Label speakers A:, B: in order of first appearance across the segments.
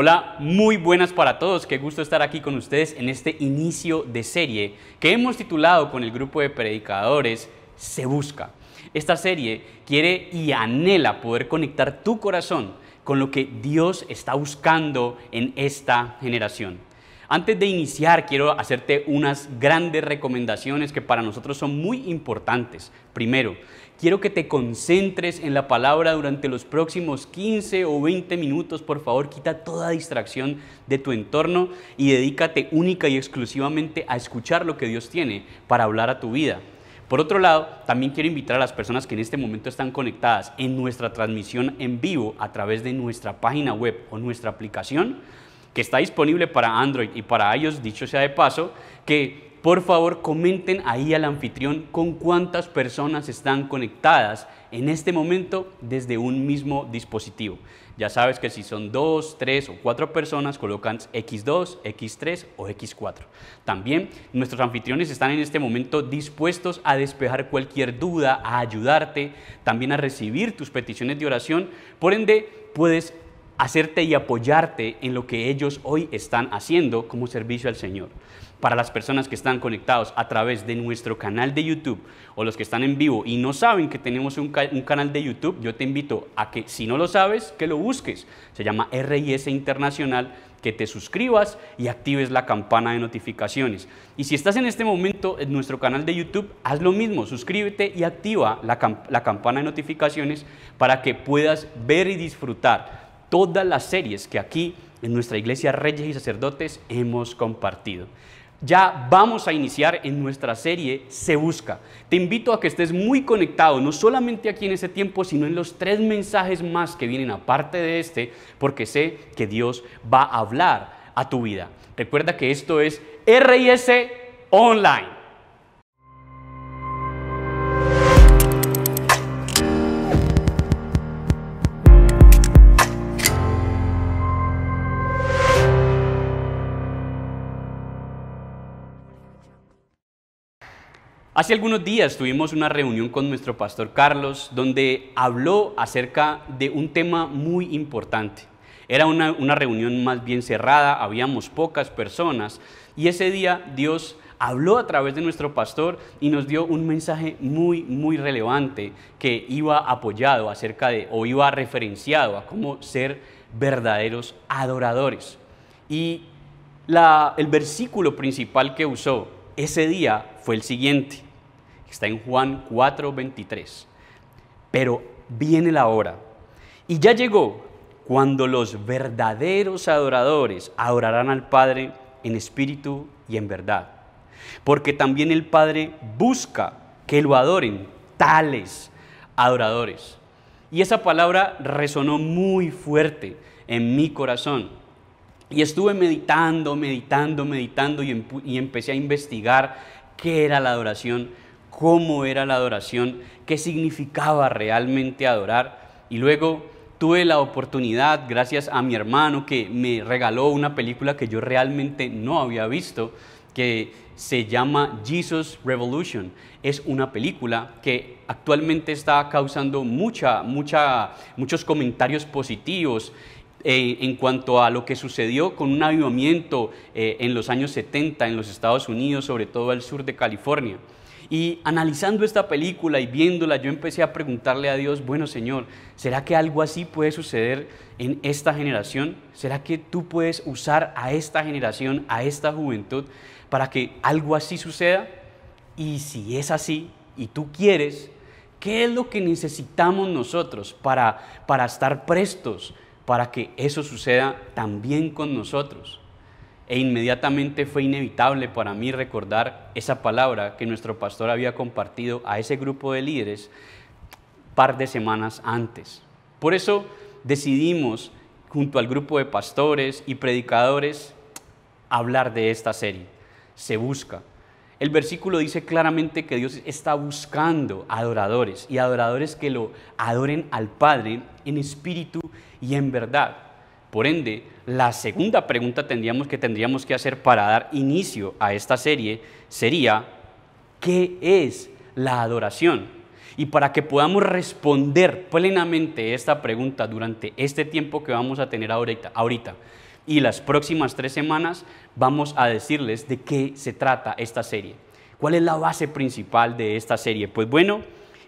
A: Hola, muy buenas para todos, qué gusto estar aquí con ustedes en este inicio de serie que hemos titulado con el grupo de predicadores Se Busca. Esta serie quiere y anhela poder conectar tu corazón con lo que Dios está buscando en esta generación. Antes de iniciar, quiero hacerte unas grandes recomendaciones que para nosotros son muy importantes. Primero, quiero que te concentres en la palabra durante los próximos 15 o 20 minutos. Por favor, quita toda distracción de tu entorno y dedícate única y exclusivamente a escuchar lo que Dios tiene para hablar a tu vida. Por otro lado, también quiero invitar a las personas que en este momento están conectadas en nuestra transmisión en vivo a través de nuestra página web o nuestra aplicación, que está disponible para Android y para iOS, dicho sea de paso, que por favor comenten ahí al anfitrión con cuántas personas están conectadas en este momento desde un mismo dispositivo. Ya sabes que si son 2, 3 o 4 personas, colocan X2, X3 o X4. También nuestros anfitriones están en este momento dispuestos a despejar cualquier duda, a ayudarte, también a recibir tus peticiones de oración. Por ende, puedes hacerte y apoyarte en lo que ellos hoy están haciendo como servicio al Señor. Para las personas que están conectados a través de nuestro canal de YouTube o los que están en vivo y no saben que tenemos un canal de YouTube, yo te invito a que, si no lo sabes, que lo busques. Se llama RIS Internacional, que te suscribas y actives la campana de notificaciones. Y si estás en este momento en nuestro canal de YouTube, haz lo mismo, suscríbete y activa la campana de notificaciones para que puedas ver y disfrutar todas las series que aquí en nuestra iglesia Reyes y Sacerdotes hemos compartido. Ya vamos a iniciar en nuestra serie Se Busca. Te invito a que estés muy conectado, no solamente aquí en ese tiempo, sino en los 3 mensajes más que vienen aparte de este, porque sé que Dios va a hablar a tu vida. Recuerda que esto es RIS Online. Hace algunos días tuvimos una reunión con nuestro pastor Carlos donde habló acerca de un tema muy importante. Era una reunión más bien cerrada, habíamos pocas personas y ese día Dios habló a través de nuestro pastor y nos dio un mensaje muy relevante que iba apoyado acerca de, o iba referenciado a cómo ser verdaderos adoradores. Y el versículo principal que usó ese día fue el siguiente, está en Juan 4:23. Pero viene la hora, y ya llegó, cuando los verdaderos adoradores adorarán al Padre en espíritu y en verdad. Porque también el Padre busca que lo adoren tales adoradores. Y esa palabra resonó muy fuerte en mi corazón. Y estuve meditando y empecé a investigar qué era la adoración, cómo era la adoración, qué significaba realmente adorar. Y luego tuve la oportunidad, gracias a mi hermano, que me regaló una película que yo realmente no había visto, que se llama Jesus Revolution. Es una película que actualmente está causando muchos comentarios positivos en cuanto a lo que sucedió con un avivamiento en los años 70 en los Estados Unidos, sobre todo al sur de California. Y analizando esta película y viéndola, yo empecé a preguntarle a Dios, bueno Señor, ¿será que algo así puede suceder en esta generación? ¿Será que tú puedes usar a esta generación, a esta juventud, para que algo así suceda? Y si es así, y tú quieres, ¿qué es lo que necesitamos nosotros para estar prestos para que eso suceda también con nosotros? E inmediatamente fue inevitable para mí recordar esa palabra que nuestro pastor había compartido a ese grupo de líderes un par de semanas antes. Por eso decidimos, junto al grupo de pastores y predicadores, hablar de esta serie, Se Busca. El versículo dice claramente que Dios está buscando adoradores y adoradores que lo adoren al Padre en espíritu y en verdad. Por ende, la segunda pregunta que tendríamos que hacer para dar inicio a esta serie sería, ¿qué es la adoración? Y para que podamos responder plenamente esta pregunta durante este tiempo que vamos a tener ahorita, Y las próximas 3 semanas vamos a decirles de qué se trata esta serie. ¿Cuál es la base principal de esta serie? Pues bueno,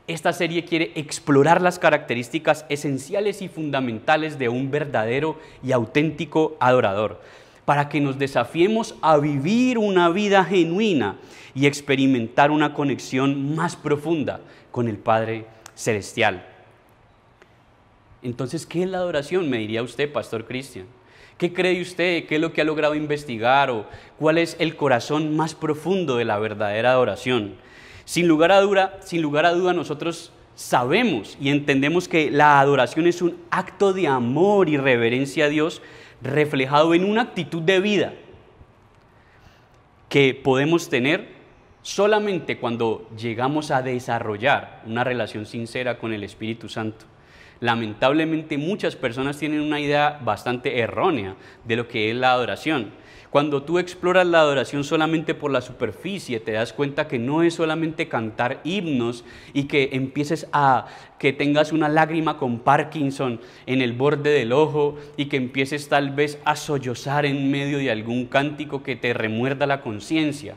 A: esta serie quiere explorar las características esenciales y fundamentales de un verdadero y auténtico adorador, para que nos desafiemos a vivir una vida genuina y experimentar una conexión más profunda con el Padre Celestial. Entonces, ¿qué es la adoración? Me diría usted, Pastor Cristian. ¿Qué cree usted? ¿Qué es lo que ha logrado investigar? ¿O cuál es el corazón más profundo de la verdadera adoración? Sin lugar a duda, nosotros sabemos y entendemos que la adoración es un acto de amor y reverencia a Dios reflejado en una actitud de vida que podemos tener solamente cuando llegamos a desarrollar una relación sincera con el Espíritu Santo. Lamentablemente muchas personas tienen una idea bastante errónea de lo que es la adoración. Cuando tú exploras la adoración solamente por la superficie, te das cuenta que no es solamente cantar himnos y que tengas una lágrima con Parkinson en el borde del ojo y que empieces tal vez a sollozar en medio de algún cántico que te remuerda la conciencia.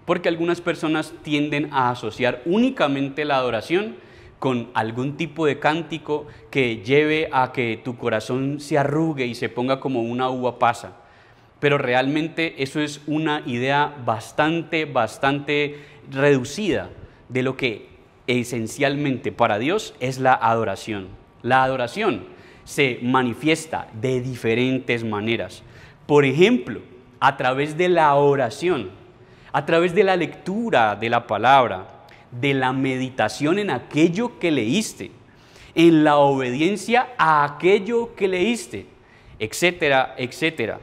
A: Porque algunas personas tienden a asociar únicamente la adoración con algún tipo de cántico que lleve a que tu corazón se arrugue y se ponga como una uva pasa. Pero realmente eso es una idea bastante reducida de lo que esencialmente para Dios es la adoración. La adoración se manifiesta de diferentes maneras. Por ejemplo, a través de la oración, a través de la lectura de la palabra, de la meditación en aquello que leíste, en la obediencia a aquello que leíste, etcétera, etcétera.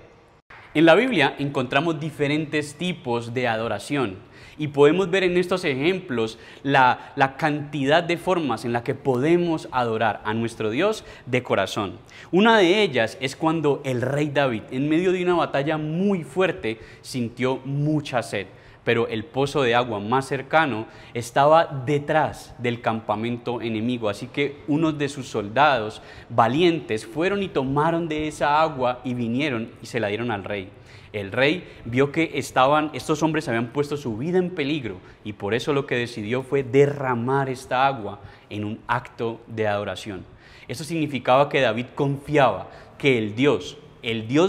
A: En la Biblia encontramos diferentes tipos de adoración y podemos ver en estos ejemplos la cantidad de formas en la que podemos adorar a nuestro Dios de corazón. Una de ellas es cuando el rey David, en medio de una batalla muy fuerte, sintió mucha sed. Pero el pozo de agua más cercano estaba detrás del campamento enemigo. Así que unos de sus soldados valientes fueron y tomaron de esa agua y vinieron y se la dieron al rey. El rey vio que estos hombres habían puesto su vida en peligro y por eso lo que decidió fue derramar esta agua en un acto de adoración. Eso significaba que David confiaba que el Dios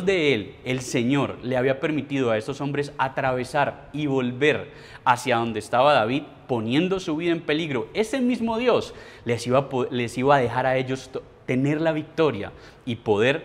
A: de él, el Señor, le había permitido a estos hombres atravesar y volver hacia donde estaba David, poniendo su vida en peligro. Ese mismo Dios les iba a dejar a ellos tener la victoria y poder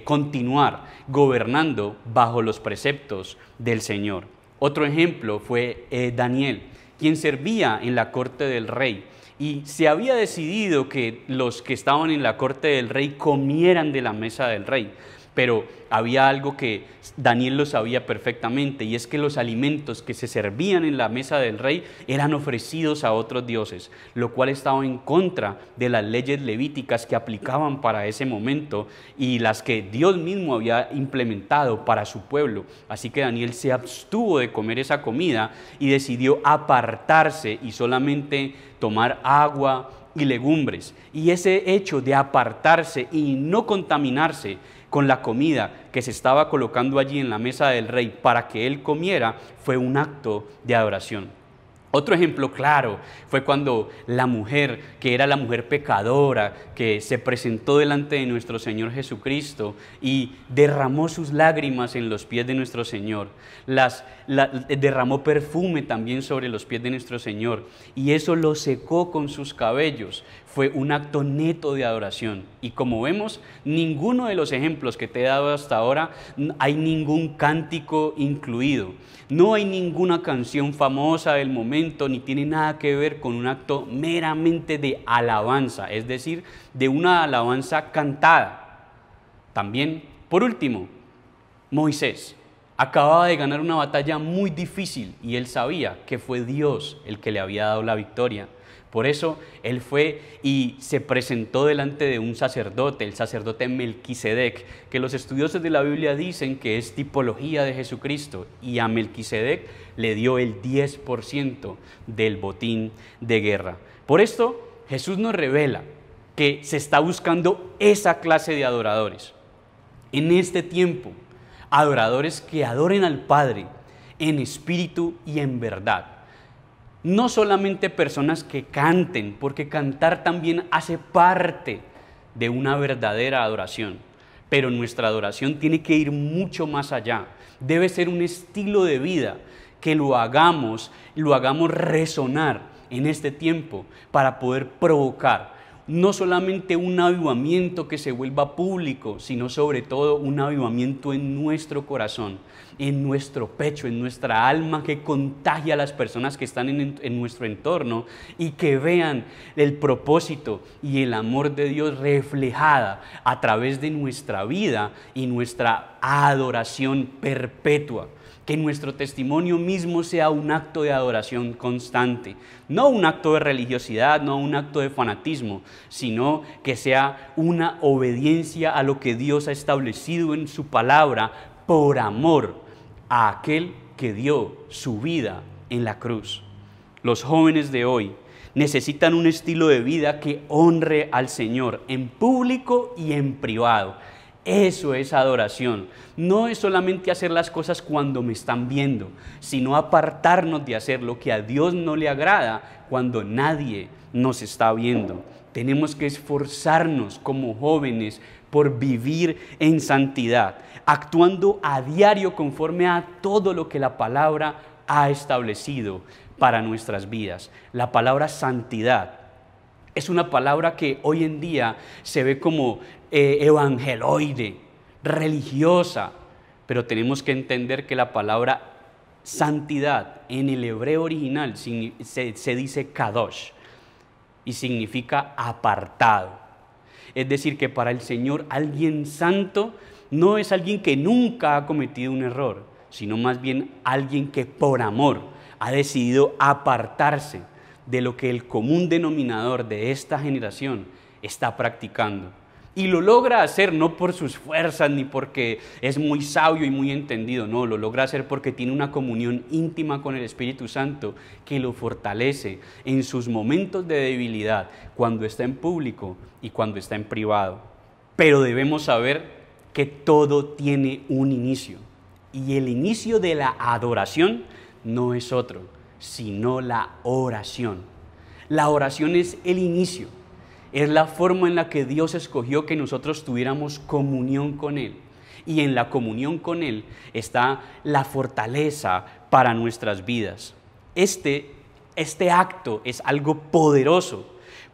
A: continuar gobernando bajo los preceptos del Señor. Otro ejemplo fue Daniel, quien servía en la corte del rey. Y se había decidido que los que estaban en la corte del rey comieran de la mesa del rey. Pero había algo que Daniel lo sabía perfectamente, y es que los alimentos que se servían en la mesa del rey eran ofrecidos a otros dioses, lo cual estaba en contra de las leyes levíticas que aplicaban para ese momento y las que Dios mismo había implementado para su pueblo. Así que Daniel se abstuvo de comer esa comida y decidió apartarse y solamente tomar agua y legumbres. Y ese hecho de apartarse y no contaminarse con la comida que se estaba colocando allí en la mesa del rey para que él comiera fue un acto de adoración. Otro ejemplo claro fue cuando la mujer, que era la mujer pecadora, que se presentó delante de nuestro Señor Jesucristo y derramó sus lágrimas en los pies de nuestro Señor, derramó perfume también sobre los pies de nuestro Señor y eso lo secó con sus cabellos. Fue un acto neto de adoración. Y como vemos, ninguno de los ejemplos que te he dado hasta ahora hay ningún cántico incluido. No hay ninguna canción famosa del momento, ni tiene nada que ver con un acto meramente de alabanza, es decir, de una alabanza cantada. También, por último, Moisés acababa de ganar una batalla muy difícil y él sabía que fue Dios el que le había dado la victoria. Por eso él fue y se presentó delante de un sacerdote, el sacerdote Melquisedec, que los estudiosos de la Biblia dicen que es tipología de Jesucristo, y a Melquisedec le dio el 10% del botín de guerra. Por esto Jesús nos revela que se está buscando esa clase de adoradores. en este tiempo adoradores que adoren al Padre en espíritu y en verdad. No solamente personas que canten, porque cantar también hace parte de una verdadera adoración, pero nuestra adoración tiene que ir mucho más allá. Debe ser un estilo de vida que lo hagamos resonar en este tiempo para poder provocar no solamente un avivamiento que se vuelva público, sino sobre todo un avivamiento en nuestro corazón, en nuestro pecho, en nuestra alma, que contagie a las personas que están en nuestro entorno y que vean el propósito y el amor de Dios reflejada a través de nuestra vida y nuestra adoración perpetua. Que nuestro testimonio mismo sea un acto de adoración constante, no un acto de religiosidad, no un acto de fanatismo, sino que sea una obediencia a lo que Dios ha establecido en su palabra por amor a aquel que dio su vida en la cruz. Los jóvenes de hoy necesitan un estilo de vida que honre al Señor en público y en privado. Eso es adoración. No es solamente hacer las cosas cuando me están viendo, sino apartarnos de hacer lo que a Dios no le agrada cuando nadie nos está viendo. Tenemos que esforzarnos como jóvenes por vivir en santidad, actuando a diario conforme a todo lo que la palabra ha establecido para nuestras vidas. La palabra santidad es una palabra que hoy en día se ve como evangeloide, religiosa, pero tenemos que entender que la palabra santidad en el hebreo original se dice kadosh y significa apartado. Es decir, que para el Señor alguien santo no es alguien que nunca ha cometido un error, sino más bien alguien que por amor ha decidido apartarse de lo que el común denominador de esta generación está practicando. Y lo logra hacer no por sus fuerzas ni porque es muy sabio y muy entendido, no, lo logra hacer porque tiene una comunión íntima con el Espíritu Santo que lo fortalece en sus momentos de debilidad, cuando está en público y cuando está en privado. Pero debemos saber que todo tiene un inicio, y el inicio de la adoración no es otro, sino la oración. La oración es el inicio, es la forma en la que Dios escogió que nosotros tuviéramos comunión con Él. Y en la comunión con Él está la fortaleza para nuestras vidas. Este acto es algo poderoso,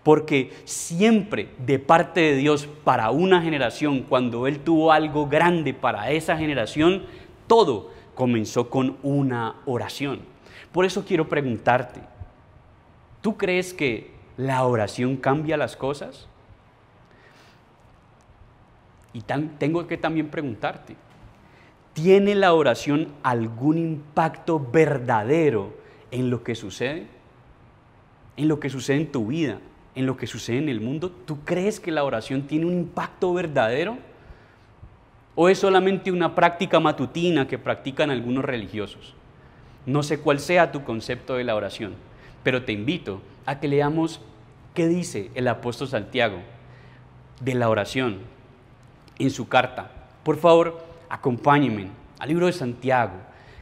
A: porque siempre de parte de Dios para una generación, cuando Él tuvo algo grande para esa generación, todo comenzó con una oración. Por eso quiero preguntarte, ¿tú crees que la oración cambia las cosas? Y tengo que también preguntarte, ¿tiene la oración algún impacto verdadero en lo que sucede? ¿En lo que sucede en tu vida? ¿En lo que sucede en el mundo? ¿Tú crees que la oración tiene un impacto verdadero? ¿O es solamente una práctica matutina que practican algunos religiosos? No sé cuál sea tu concepto de la oración, pero te invito a que leamos qué dice el apóstol Santiago de la oración en su carta. Por favor, acompáñenme al libro de Santiago,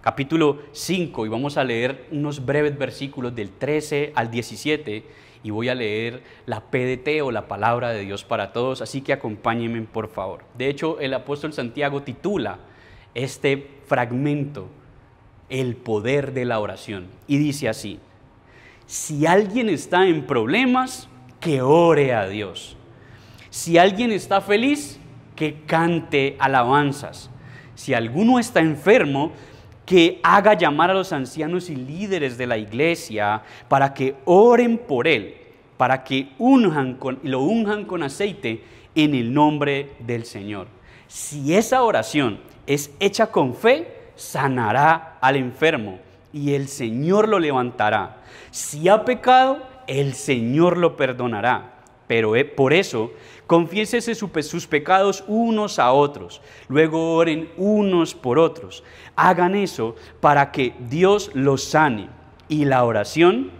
A: capítulo 5, y vamos a leer unos breves versículos del 13 al 17, y voy a leer la PDT o la palabra de Dios para todos, así que acompáñenme por favor. De hecho, el apóstol Santiago titula este fragmento el poder de la oración, y dice así: si alguien está en problemas, que ore a Dios. Si alguien está feliz, que cante alabanzas. Si alguno está enfermo, que haga llamar a los ancianos y líderes de la iglesia para que oren por él, para que lo unjan con aceite en el nombre del Señor. Si esa oración es hecha con fe, sanará al enfermo y el Señor lo levantará. Si ha pecado, el Señor lo perdonará. Pero por eso, confiésese sus pecados unos a otros, luego oren unos por otros. Hagan eso para que Dios los sane. Y la oración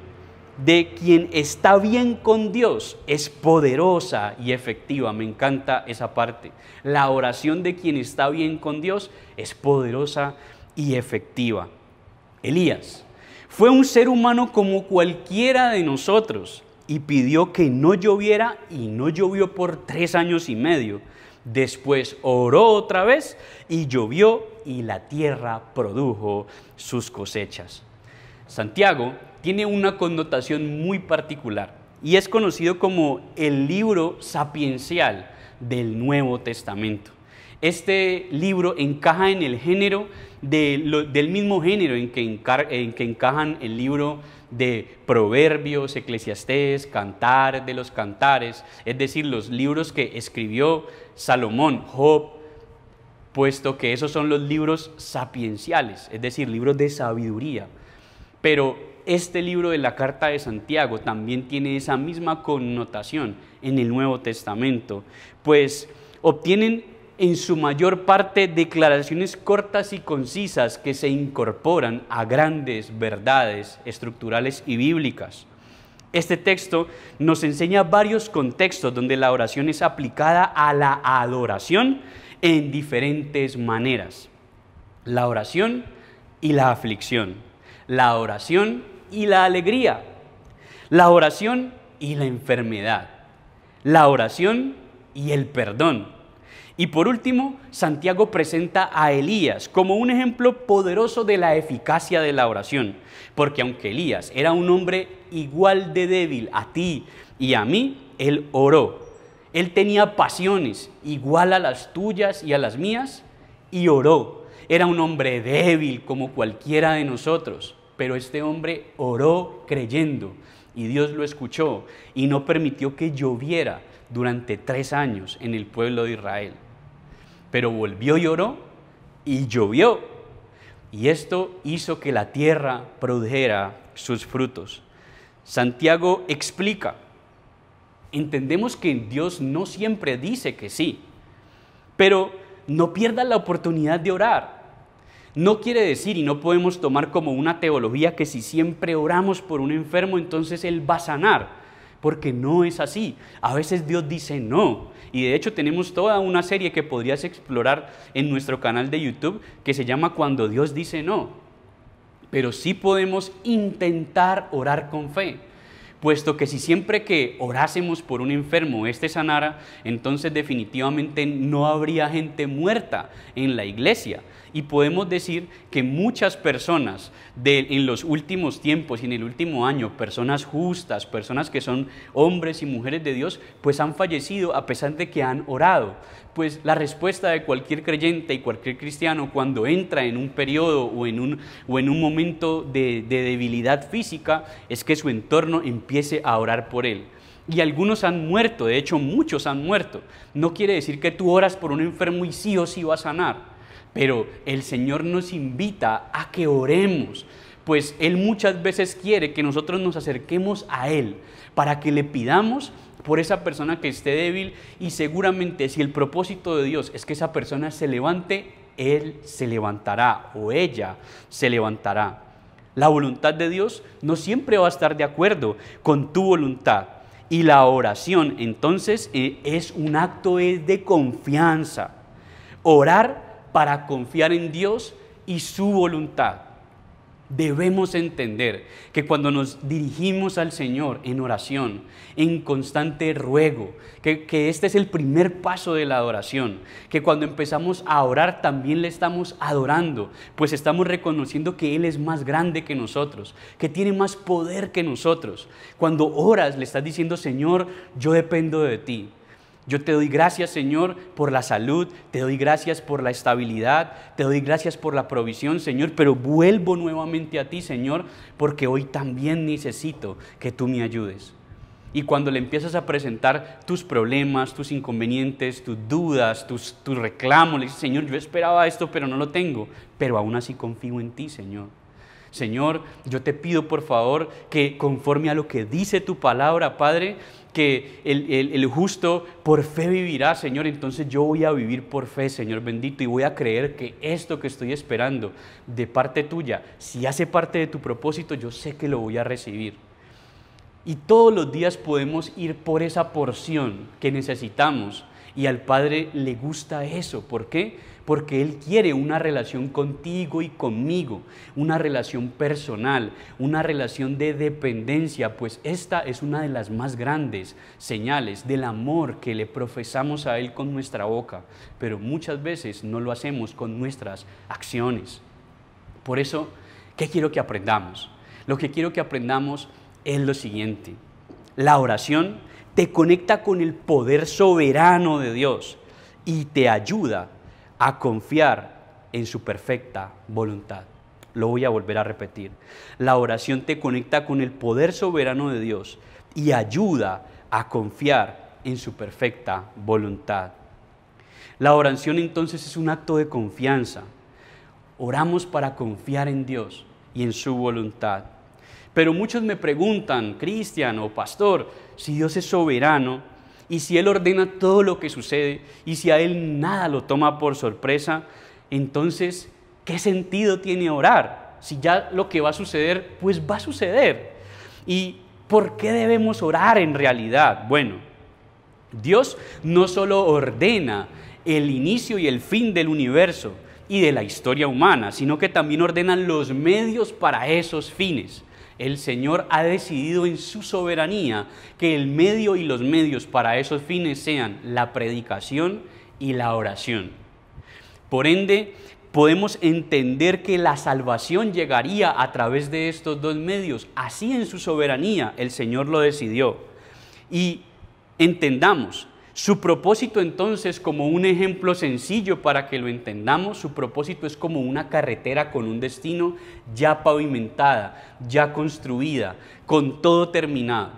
A: de quien está bien con Dios es poderosa y efectiva. Me encanta esa parte. La oración de quien está bien con Dios es poderosa y efectiva. Elías fue un ser humano como cualquiera de nosotros y pidió que no lloviera y no llovió por 3 años y medio. Después oró otra vez y llovió y la tierra produjo sus cosechas. Santiago tiene una connotación muy particular y es conocido como el libro sapiencial del Nuevo Testamento. Este libro encaja en el género del mismo género en que encajan el libro de Proverbios, Eclesiastés, Cantar de los Cantares, es decir, los libros que escribió Salomón, Job, puesto que esos son los libros sapienciales, es decir, libros de sabiduría. Pero este libro de la Carta de Santiago también tiene esa misma connotación en el Nuevo Testamento, pues obtienen en su mayor parte declaraciones cortas y concisas que se incorporan a grandes verdades estructurales y bíblicas. Este texto nos enseña varios contextos donde la oración es aplicada a la adoración en diferentes maneras. La oración y la aflicción, la oración y la alegría, la oración y la enfermedad, la oración y el perdón. Y por último, Santiago presenta a Elías como un ejemplo poderoso de la eficacia de la oración, porque aunque Elías era un hombre igual de débil a ti y a mí, él oró. Él tenía pasiones igual a las tuyas y a las mías y oró. Era un hombre débil como cualquiera de nosotros, pero este hombre oró creyendo y Dios lo escuchó y no permitió que lloviera durante 3 años en el pueblo de Israel. Pero volvió y oró y llovió. Y esto hizo que la tierra produjera sus frutos. Santiago explica, entendemos que Dios no siempre dice que sí, pero no pierdas la oportunidad de orar. No quiere decir y no podemos tomar como una teología que si siempre oramos por un enfermo, entonces él va a sanar, porque no es así. A veces Dios dice no. Y de hecho tenemos toda una serie que podrías explorar en nuestro canal de YouTube que se llama Cuando Dios dice no. Pero sí podemos intentar orar con fe, puesto que si siempre que orásemos por un enfermo este sanara, entonces definitivamente no habría gente muerta en la iglesia. Y podemos decir que muchas personas en los últimos tiempos y en el último año, personas justas, personas que son hombres y mujeres de Dios, pues han fallecido a pesar de que han orado. Pues la respuesta de cualquier creyente y cualquier cristiano cuando entra en un periodo o en un momento de debilidad física es que su entorno empiece a orar por él. Y algunos han muerto, de hecho muchos han muerto. No quiere decir que tú oras por un enfermo y sí o sí va a sanar. Pero el Señor nos invita a que oremos, pues Él muchas veces quiere que nosotros nos acerquemos a Él para que le pidamos por esa persona que esté débil y seguramente si el propósito de Dios es que esa persona se levante, Él se levantará o ella se levantará. La voluntad de Dios no siempre va a estar de acuerdo con tu voluntad y la oración entonces es un acto de confianza. Orar para confiar en Dios y su voluntad. Debemos entender que cuando nos dirigimos al Señor en oración, en constante ruego, que este es el primer paso de la adoración, que cuando empezamos a orar también le estamos adorando, pues estamos reconociendo que Él es más grande que nosotros, que tiene más poder que nosotros. Cuando oras le estás diciendo, Señor, yo dependo de ti. Yo te doy gracias, Señor, por la salud, te doy gracias por la estabilidad, te doy gracias por la provisión, Señor, pero vuelvo nuevamente a ti, Señor, porque hoy también necesito que tú me ayudes. Y cuando le empiezas a presentar tus problemas, tus inconvenientes, tus dudas, tus reclamos, le dices, Señor, yo esperaba esto, pero no lo tengo, pero aún así confío en ti, Señor. Señor, yo te pido por favor que conforme a lo que dice tu palabra, Padre, que el justo por fe vivirá, Señor, entonces yo voy a vivir por fe, Señor bendito, y voy a creer que esto que estoy esperando de parte tuya, si hace parte de tu propósito, yo sé que lo voy a recibir. Y todos los días podemos ir por esa porción que necesitamos. Y al Padre le gusta eso. ¿Por qué? Porque Él quiere una relación contigo y conmigo, una relación personal, una relación de dependencia, pues esta es una de las más grandes señales del amor que le profesamos a Él con nuestra boca, pero muchas veces no lo hacemos con nuestras acciones. Por eso, ¿qué quiero que aprendamos? Lo que quiero que aprendamos es lo siguiente: la oración te conecta con el poder soberano de Dios y te ayuda a confiar en su perfecta voluntad. Lo voy a volver a repetir. La oración te conecta con el poder soberano de Dios y ayuda a confiar en su perfecta voluntad. La oración entonces es un acto de confianza. Oramos para confiar en Dios y en su voluntad. Pero muchos me preguntan, Cristian o pastor, si Dios es soberano y si Él ordena todo lo que sucede y si a Él nada lo toma por sorpresa, entonces, ¿qué sentido tiene orar? Si ya lo que va a suceder, pues va a suceder. ¿Y por qué debemos orar en realidad? Bueno, Dios no solo ordena el inicio y el fin del universo y de la historia humana, sino que también ordena los medios para esos fines. El Señor ha decidido en su soberanía que el medio y los medios para esos fines sean la predicación y la oración. Por ende, podemos entender que la salvación llegaría a través de estos dos medios. Así en su soberanía el Señor lo decidió. Y entendamos, su propósito entonces, como un ejemplo sencillo para que lo entendamos, su propósito es como una carretera con un destino ya pavimentada, ya construida, con todo terminado.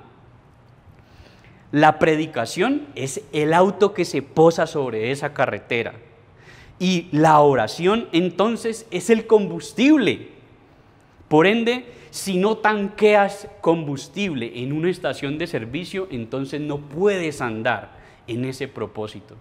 A: La predicación es el auto que se posa sobre esa carretera. Y la oración entonces es el combustible. Por ende, si no tanqueas combustible en una estación de servicio, entonces no puedes andar en ese propósito.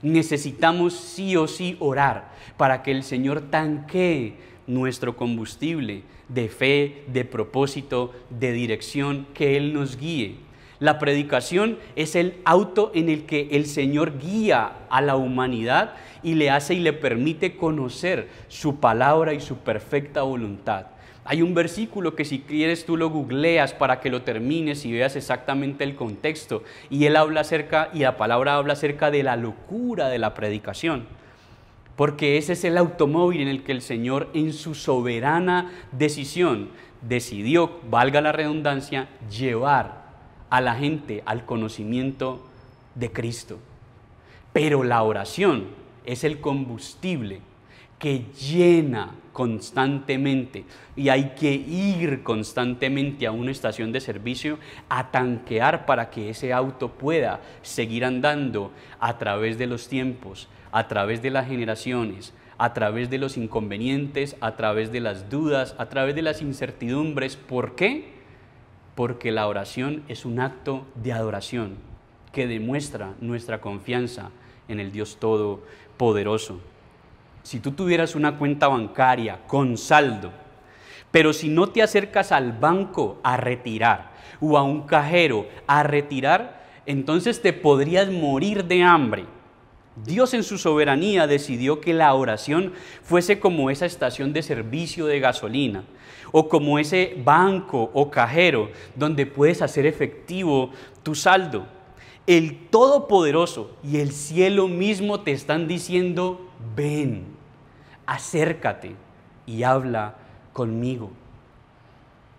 A: Necesitamos sí o sí orar para que el Señor tanquee nuestro combustible de fe, de propósito, de dirección, que Él nos guíe. La predicación es el auto en el que el Señor guía a la humanidad y le hace y le permite conocer su palabra y su perfecta voluntad. Hay un versículo que si quieres tú lo googleas para que lo termines y veas exactamente el contexto. Y él habla acerca, y la palabra habla acerca de la locura de la predicación. Porque ese es el automóvil en el que el Señor en su soberana decisión decidió, valga la redundancia, llevar a la gente al conocimiento de Cristo. Pero la oración es el combustible que llena constantemente y hay que ir constantemente a una estación de servicio a tanquear para que ese auto pueda seguir andando a través de los tiempos, a través de las generaciones, a través de los inconvenientes, a través de las dudas, a través de las incertidumbres. ¿Por qué? Porque la oración es un acto de adoración que demuestra nuestra confianza en el Dios Todopoderoso. Si tú tuvieras una cuenta bancaria con saldo, pero si no te acercas al banco a retirar o a un cajero a retirar, entonces te podrías morir de hambre. Dios en su soberanía decidió que la oración fuese como esa estación de servicio de gasolina o como ese banco o cajero donde puedes hacer efectivo tu saldo. El Todopoderoso y el cielo mismo te están diciendo: ven, acércate y habla conmigo.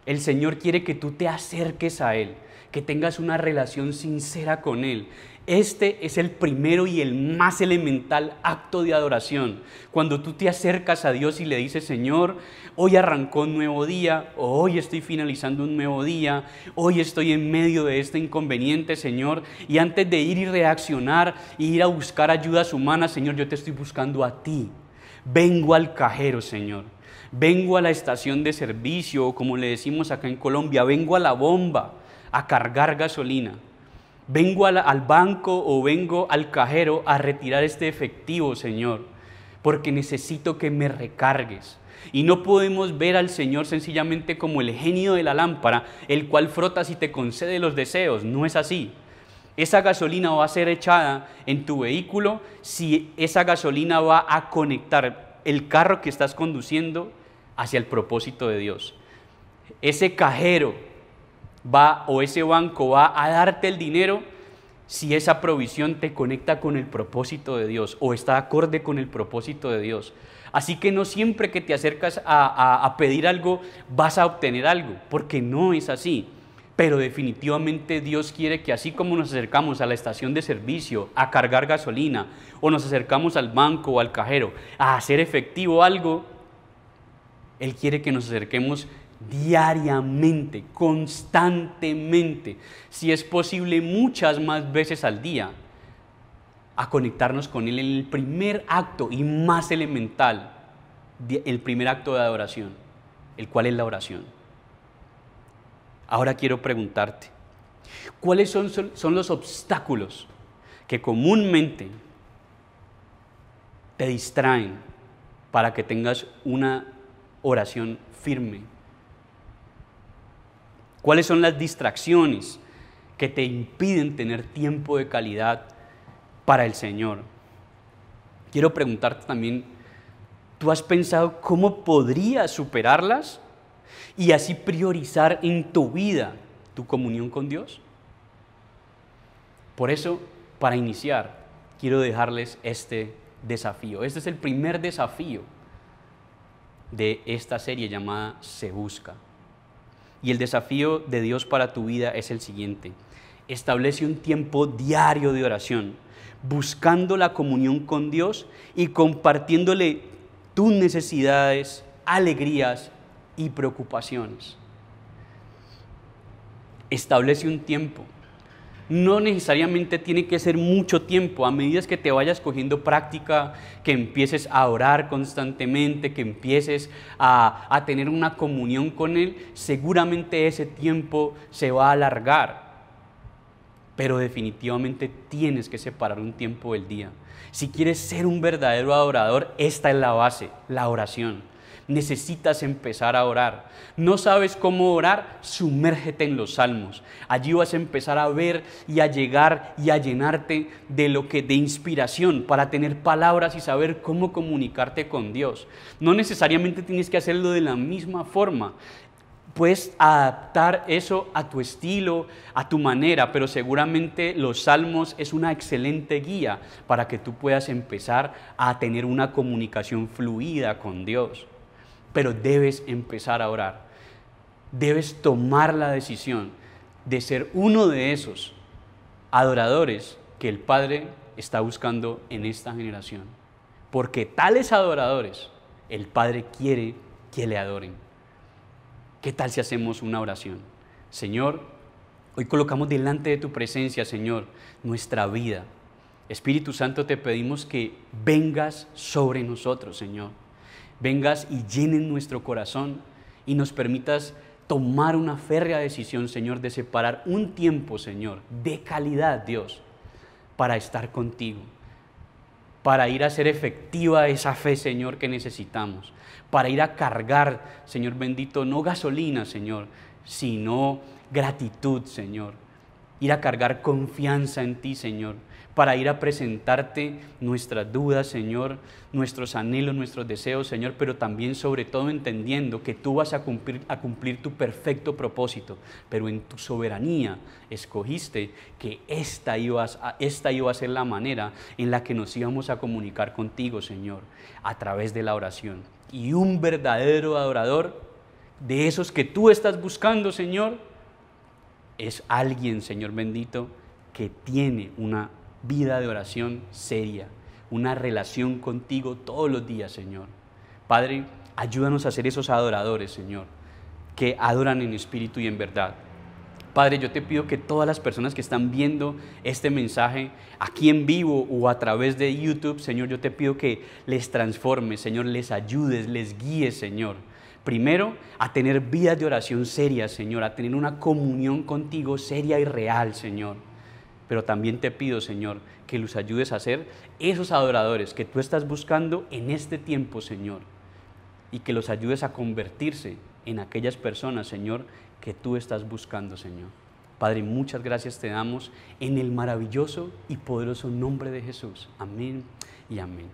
A: El Señor quiere que tú te acerques a Él, que tengas una relación sincera con Él. Este es el primero y el más elemental acto de adoración. Cuando tú te acercas a Dios y le dices: Señor, hoy arrancó un nuevo día, o hoy estoy finalizando un nuevo día, hoy estoy en medio de este inconveniente, Señor, y antes de ir y reaccionar y ir a buscar ayudas humanas, Señor, yo te estoy buscando a ti. Vengo al cajero, Señor. Vengo a la estación de servicio, o como le decimos acá en Colombia, vengo a la bomba a cargar gasolina. Vengo al banco o vengo al cajero a retirar este efectivo, Señor, porque necesito que me recargues. Y no podemos ver al Señor sencillamente como el genio de la lámpara, el cual frotas y te concede los deseos. No es así. Esa gasolina va a ser echada en tu vehículo si esa gasolina va a conectar el carro que estás conduciendo hacia el propósito de Dios. Ese cajero o ese banco va a darte el dinero si esa provisión te conecta con el propósito de Dios o está acorde con el propósito de Dios. Así que no siempre que te acercas a pedir algo vas a obtener algo, porque no es así. Pero definitivamente Dios quiere que así como nos acercamos a la estación de servicio a cargar gasolina, o nos acercamos al banco o al cajero a hacer efectivo algo, Él quiere que nos acerquemos diariamente, constantemente, si es posible muchas más veces al día, a conectarnos con Él en el primer acto y más elemental, el primer acto de adoración, el cual es la oración. Ahora quiero preguntarte, ¿cuáles son los obstáculos que comúnmente te distraen para que tengas una oración firme? ¿Cuáles son las distracciones que te impiden tener tiempo de calidad para el Señor? Quiero preguntarte también, ¿tú has pensado cómo podrías superarlas y así priorizar en tu vida tu comunión con Dios? Por eso, para iniciar, quiero dejarles este desafío. Este es el primer desafío de esta serie llamada Se Busca. Y el desafío de Dios para tu vida es el siguiente: establece un tiempo diario de oración, buscando la comunión con Dios y compartiéndole tus necesidades, alegrías y preocupaciones. Establece un tiempo. No necesariamente tiene que ser mucho tiempo. A medida que te vayas cogiendo práctica, que empieces a orar constantemente, que empieces a tener una comunión con Él, seguramente ese tiempo se va a alargar. Pero definitivamente tienes que separar un tiempo del día. Si quieres ser un verdadero adorador, esta es la base, la oración. Necesitas empezar a orar. ¿No sabes cómo orar? Sumérgete en los salmos. Allí vas a empezar a ver y a llegar y a llenarte de inspiración para tener palabras y saber cómo comunicarte con Dios. No necesariamente tienes que hacerlo de la misma forma. Puedes adaptar eso a tu estilo, a tu manera, pero seguramente los salmos es una excelente guía para que tú puedas empezar a tener una comunicación fluida con Dios. Pero debes empezar a orar. Debes tomar la decisión de ser uno de esos adoradores que el Padre está buscando en esta generación. Porque tales adoradores, el Padre quiere que le adoren. ¿Qué tal si hacemos una oración? Señor, hoy colocamos delante de tu presencia, Señor, nuestra vida. Espíritu Santo, te pedimos que vengas sobre nosotros, Señor. Vengas y llenes nuestro corazón y nos permitas tomar una férrea decisión, Señor, de separar un tiempo, Señor, de calidad, Dios, para estar contigo, para ir a hacer efectiva esa fe, Señor, que necesitamos, para ir a cargar, Señor bendito, no gasolina, Señor, sino gratitud, Señor, ir a cargar confianza en ti, Señor, para ir a presentarte nuestras dudas, Señor, nuestros anhelos, nuestros deseos, Señor, pero también sobre todo entendiendo que tú vas a cumplir tu perfecto propósito, pero en tu soberanía escogiste que esta iba a ser la manera en la que nos íbamos a comunicar contigo, Señor, a través de la oración. Y un verdadero adorador, de esos que tú estás buscando, Señor, es alguien, Señor bendito, que tiene una vida de oración seria, una relación contigo todos los días, Señor. Padre, ayúdanos a ser esos adoradores, Señor, que adoran en espíritu y en verdad. Padre, yo te pido que todas las personas que están viendo este mensaje aquí en vivo o a través de YouTube, Señor, yo te pido que les transformes, Señor, les ayudes, les guíes, Señor. Primero, a tener vidas de oración serias, Señor, a tener una comunión contigo seria y real, Señor. Pero también te pido, Señor, que los ayudes a ser esos adoradores que tú estás buscando en este tiempo, Señor. y que los ayudes a convertirse en aquellas personas, Señor, que tú estás buscando, Señor. Padre, muchas gracias te damos en el maravilloso y poderoso nombre de Jesús. Amén y amén.